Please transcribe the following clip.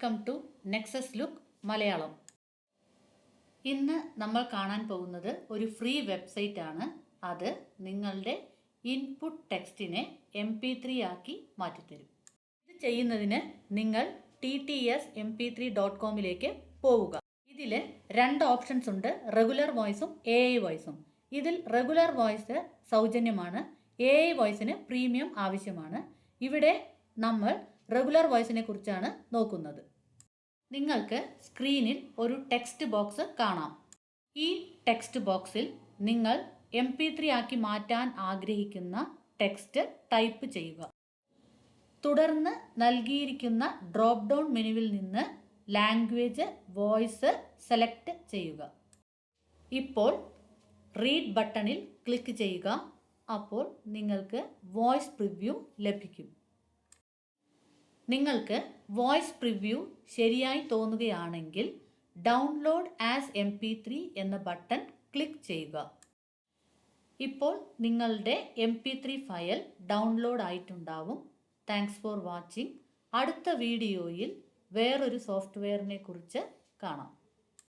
Welcome to Nexus Look Malayalam. ഇന്ന് നമ്മൾ കാണാൻ പോകുന്നത് ഒരു ഫ്രീ വെബ്സൈറ്റ് ആണ്. അത് നിങ്ങളുടെ ഇൻപുട്ട് ടെക്സ്റ്റിനെ MP3 ആക്കി മാറ്റിത്തരും. ഇത് ചെയ്യുന്നതിന് നിങ്ങൾ tts.mp3.com പോവുക. ഇതിൽ രണ്ട് ഓപ്ഷൻസ് ഉണ്ട്, റെഗുലർ വോയിസും AI വോയിസും. ഇതിൽ റെഗുലർ വോയിസ് സൗജന്യമാണ്, AI വോയിസിന് പ്രീമിയം ആവശ്യമാണ്. ഇവിടെ നമ്മൾ റെഗുലർ വോയിസിനെ കുറിച്ചാണ് നോക്കുന്നത്. നിങ്ങൾക്ക് സ്ക്രീനിൽ ഒരു ടെക്സ്റ്റ് ബോക്സ് കാണാം. ഈ ടെക്സ്റ്റ് ബോക്സിൽ നിങ്ങൾ MP3 ആക്കി മാറ്റാൻ ആഗ്രഹിക്കുന്ന ടെക്സ്റ്റ് ടൈപ്പ് ചെയ്യുക. തുടർന്ന് നൽകിയിരിക്കുന്ന ഡ്രോപ്പ് ഡൗൺ മെനുവിൽ നിന്ന് ലാംഗ്വേജ് വോയിസ് സെലക്ട് ചെയ്യുക. ഇപ്പോൾ റീഡ് ബട്ടണിൽ ക്ലിക്ക് ചെയ്യുക. അപ്പോൾ നിങ്ങൾക്ക് വോയിസ് പ്രിവ്യൂ ലഭിക്കും. നിങ്ങൾക്ക് വോയിസ് പ്രിവ്യൂ ശരിയായി തോന്നുകയാണെങ്കിൽ ഡൗൺലോഡ് ആസ് MP3 എന്ന ബട്ടൺ ക്ലിക്ക് ചെയ്യുക. ഇപ്പോൾ നിങ്ങളുടെ MP3 ഫയൽ ഡൗൺലോഡ് ആയിട്ടുണ്ടാവും. Thanks for watching. അടുത്ത വീഡിയോയിൽ വേറൊരു സോഫ്റ്റ്വെയറിനെ കുറിച്ച് കാണാം.